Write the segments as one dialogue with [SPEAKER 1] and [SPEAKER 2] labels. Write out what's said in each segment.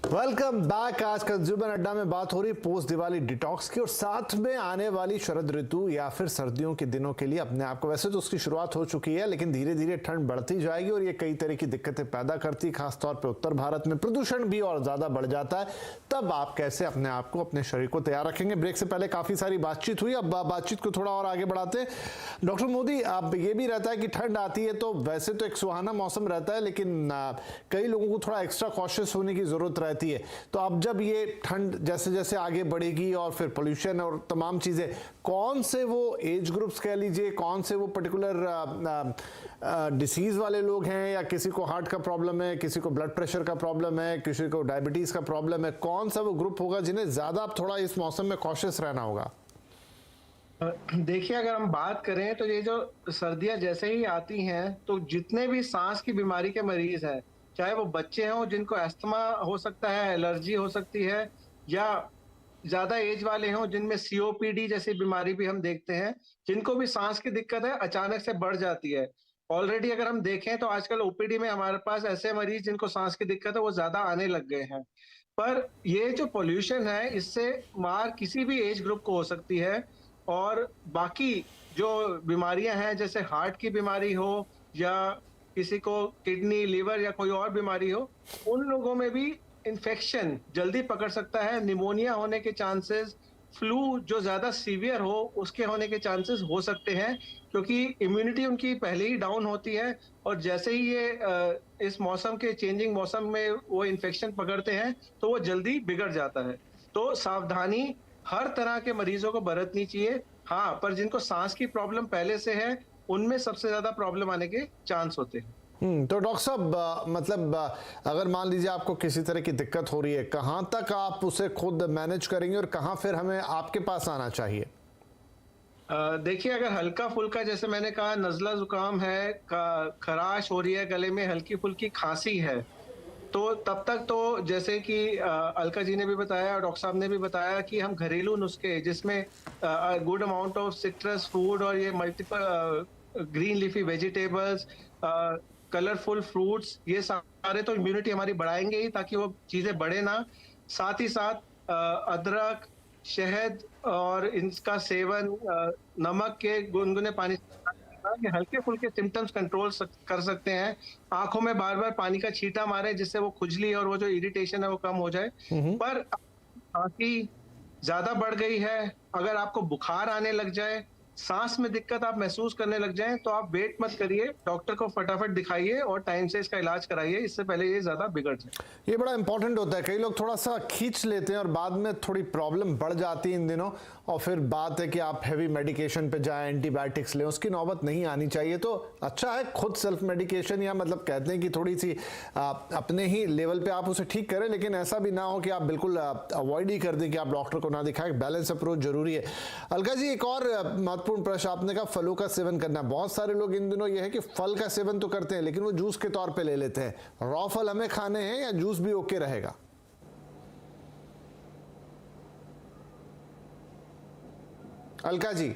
[SPEAKER 1] Welcome back. आज consumer अड्डा में बात हो रही पोस्ट दिवाली डिटॉक्स की और साथ में आने वाली शरद ऋतु या फिर सर्दियों के दिनों के लिए अपने आप को, वैसे तो उसकी शुरुआत हो चुकी है लेकिन धीरे धीरे ठंड बढ़ती जाएगी और ये कई तरह की दिक्कतें पैदा करती, खासतौर पे उत्तर भारत में प्रदूषण भी और ज्यादा बढ़ जाता है। तब आप कैसे अपने आप को, अपने शरीर को तैयार रखेंगे? ब्रेक से पहले काफी सारी बातचीत हुई, अब बातचीत को थोड़ा और आगे बढ़ाते हैं। डॉक्टर मोदी, अब ये भी रहता है कि ठंड आती है तो वैसे तो एक सुहाना मौसम रहता है लेकिन कई लोगों को थोड़ा एक्स्ट्रा कॉशियस होने की जरूरत रहती है। तो अब जब ये ठंड जैसे जैसे आगे बढ़ेगी और फिर पोल्यूशन और तमाम चीजें, कौन से वो एज ग्रुप्स कह लीजिए, कौन से वो पर्टिकुलर डिसीज वाले लोग हैं, या किसी को हार्ट का प्रॉब्लम है, किसी को ब्लड प्रेशर का प्रॉब्लम है, किसी को डायबिटीज का प्रॉब्लम है, कौन सा वो ग्रुप होगा जिन्हें ज्यादा अब थोड़ा इस मौसम में कॉशियस रहना होगा?
[SPEAKER 2] देखिए, अगर हम बात करें तो ये जो सर्दियां जैसे ही आती हैं तो जितने भी सांस की बीमारी के मरीज हैं, चाहे वो बच्चे हों जिनको अस्थमा हो सकता है, एलर्जी हो सकती है, या ज्यादा एज वाले हों जिनमें सीओपीडी जैसी बीमारी भी हम देखते हैं, जिनको भी सांस की दिक्कत है अचानक से बढ़ जाती है। ऑलरेडी अगर हम देखें तो आजकल ओपीडी में हमारे पास ऐसे मरीज जिनको सांस की दिक्कत है वो ज्यादा आने लग गए हैं। पर ये जो पोल्यूशन है इससे मार किसी भी एज ग्रुप को हो सकती है, और बाकी जो बीमारियां हैं जैसे हार्ट की बीमारी हो या किसी को किडनी, लिवर या कोई और बीमारी हो, उन लोगों में भी इन्फेक्शन जल्दी पकड़ सकता है। निमोनिया होने के चांसेस, फ्लू जो ज्यादा सीवियर हो उसके होने के चांसेस हो सकते हैं, क्योंकि इम्यूनिटी उनकी पहले ही डाउन होती है और जैसे ही ये इस मौसम के चेंजिंग मौसम में वो इन्फेक्शन पकड़ते हैं तो वो जल्दी बिगड़ जाता है। तो सावधानी हर तरह के मरीजों को बरतनी चाहिए। हाँ, पर जिनको सांस की प्रॉब्लम पहले से है उनमें सबसे ज्यादा प्रॉब्लम आने के चांस होते हैं।
[SPEAKER 1] तो डॉक्टर साहब, मतलब अगर मान लीजिए आपको किसी तरह की दिक्कत हो रही है, कहां तक आप उसे खुद मैनेज करेंगे और कहां फिर हमें आपके पास आना चाहिए?
[SPEAKER 2] देखिए, अगर हल्का फुल्का जैसे मैंने कहा नजला जुकाम है, खराश हो रही है, गले में हल्की फुल्की खांसी है, तो तब तक तो जैसे कि अलका जी ने भी बताया और डॉक्टर साहब ने भी बताया कि हम घरेलू नुस्खे जिसमें good amount of citrus food और ये multiple green leafy vegetables, colourful fruits, ये सारे तो इम्यूनिटी हमारी बढ़ाएंगे ही ताकि वो चीजें बढ़े ना। साथ ही साथ अदरक, शहद और इनका सेवन, नमक के गुनगुने पानी के हल्के फुल्के सिम्टम्स कंट्रोल कर सकते हैं। आंखों में बार बार पानी का छींटा मारे जिससे वो खुजली और वो जो इरिटेशन है वो कम हो जाए। पर खांसी ज्यादा बढ़ गई है, अगर आपको बुखार आने लग जाए, सांस में दिक्कत आप महसूस करने लग जाएं, तो आप वेट मत करिए, डॉक्टर को फटाफट दिखाइए और टाइम से इसका इलाज कराइए, इससे पहले ये ज्यादा बिगड़ जाए।
[SPEAKER 1] ये बड़ा इंपॉर्टेंट होता है। कई लोग थोड़ा सा खींच लेते हैं और बाद में थोड़ी प्रॉब्लम बढ़ जाती है इन दिनों, और फिर बात है कि आप हैवी मेडिकेशन पे जाएं, एंटीबायोटिक्स लें, उसकी नौबत नहीं आनी चाहिए। तो अच्छा है खुद सेल्फ मेडिकेशन, या मतलब कहते हैं कि थोड़ी सी अपने ही लेवल पे आप उसे ठीक करें, लेकिन ऐसा भी ना हो कि आप बिल्कुल अवॉइड ही कर दें कि आप डॉक्टर को ना दिखाएं। बैलेंस अप्रोच जरूरी है। अलका जी, एक और महत्वपूर्ण प्रश्न, आपने कहा फलों का सेवन करना। बहुत सारे लोग इन दिनों यह है कि फल का सेवन तो करते हैं लेकिन वो जूस के तौर पे ले लेते हैं। रॉ फल हमें खाने हैं या जूस भी ओके रहेगा? अलका जी।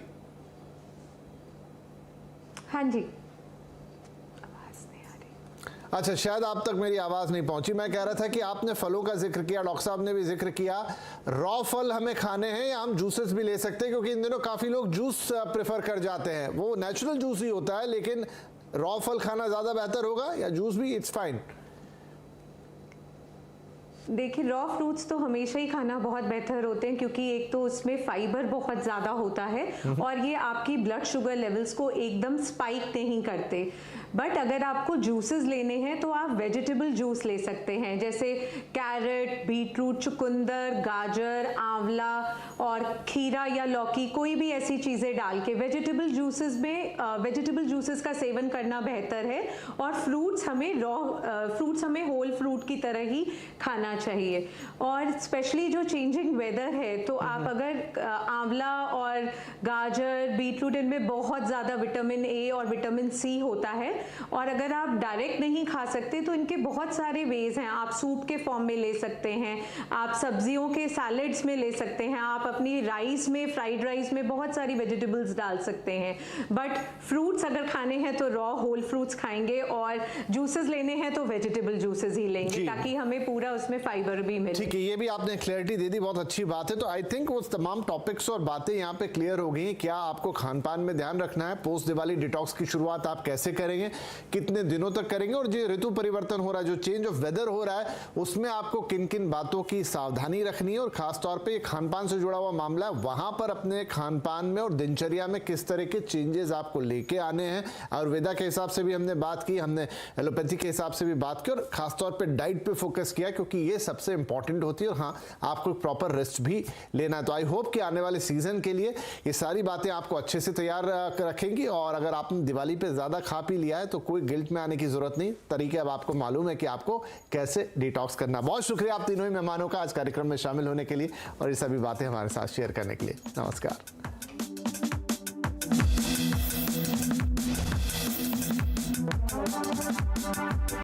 [SPEAKER 3] हाँ जी।
[SPEAKER 1] अच्छा, शायद आप तक मेरी आवाज नहीं पहुंची। मैं कह रहा था कि आपने फलों का जिक्र किया, डॉक्टर साहब ने भी जिक्र किया, रॉ फल हमें खाने हैं या हम जूसेस भी ले सकते हैं? क्योंकि इन दिनों काफी लोग जूस प्रेफर कर जाते हैं, वो नेचुरल जूस ही होता है, लेकिन रॉ फल खाना ज्यादा बेहतर होगा या जूस भी इट्स फाइन?
[SPEAKER 3] देखिए, रॉ फ्रूट्स तो हमेशा ही खाना बहुत बेहतर होते हैं, क्योंकि एक तो उसमें फाइबर बहुत ज़्यादा होता है और ये आपकी ब्लड शुगर लेवल्स को एकदम स्पाइक नहीं करते। बट अगर आपको जूसेस लेने हैं तो आप वेजिटेबल जूस ले सकते हैं, जैसे कैरेट, बीटरूट, चुकंदर, गाजर, आंवला और खीरा या लौकी, कोई भी ऐसी चीज़ें डाल के वेजिटेबल जूसेस में वेजिटेबल जूसेस का सेवन करना बेहतर है। और फ्रूट्स हमें होल फ्रूट की तरह ही खाना चाहिए। और स्पेशली जो चेंजिंग वेदर है तो आप अगर आंवला और गाजर, बीटरूट, इनमें बहुत ज़्यादा विटामिन ए और विटामिन सी होता है, और अगर आप डायरेक्ट नहीं खा सकते तो इनके बहुत सारे वेज हैं। आप सूप के फॉर्म में ले सकते हैं, आप सब्जियों के सैलेड्स में ले सकते हैं, आप अपनी राइस में, फ्राइड राइस में बहुत सारी वेजिटेबल्स डाल सकते हैं। बट फ्रूट्स अगर खाने हैं तो रॉ होल फ्रूट्स खाएंगे, और जूसेस लेने हैं तो वेजिटेबल जूसेस ही लेंगे ताकि हमें पूरा उसमें फाइबर भी मिले।
[SPEAKER 1] ठीक है, ये भी आपने क्लैरिटी दे दी, बहुत अच्छी बात है। तो आई थिंक वो तमाम टॉपिक्स और बातें यहाँ पे क्लियर हो गई हैं। क्या आपको खान पान में ध्यान रखना है, पोस्ट दिवाली डिटॉक्स की शुरुआत आप कैसे करेंगे, कितने दिनों तक करेंगे, और जो ऋतु परिवर्तन हो रहा है, जो चेंज ऑफ वेदर हो रहा है, उसमें आपको किन किन बातों की सावधानी रखनी है, और खासतौर पर खान पान से जुड़ा हुआ मामला है, वहां पर अपने खान पान में और दिनचर्या में किस तरह के चेंजेस आपको लेके आने हैं। आयुर्वेदा के हिसाब से भी हमने बात की, हमने एलोपैथी के हिसाब से भी बात की, और खासतौर पे डाइट पे फोकस किया क्योंकि ये सबसे इंपॉर्टेंट होती है। और हाँ, आपको प्रॉपर रेस्ट भी लेना है। तो आई होप कि आने वाले सीजन के लिए ये सारी बातें आपको अच्छे से तैयार रखेंगी। और अगर आपने दिवाली पे ज्यादा खा पी लिया है तो कोई गिल्ट में आने की जरूरत नहीं, तरीके अब आपको मालूम है कि आपको कैसे डिटॉक्स करना। बहुत शुक्रिया आप तीनों ही मेहमानों का आज कार्यक्रम में शामिल होने के लिए और ये सभी बातें हमारे साथ शेयर करने के लिए। नमस्कार।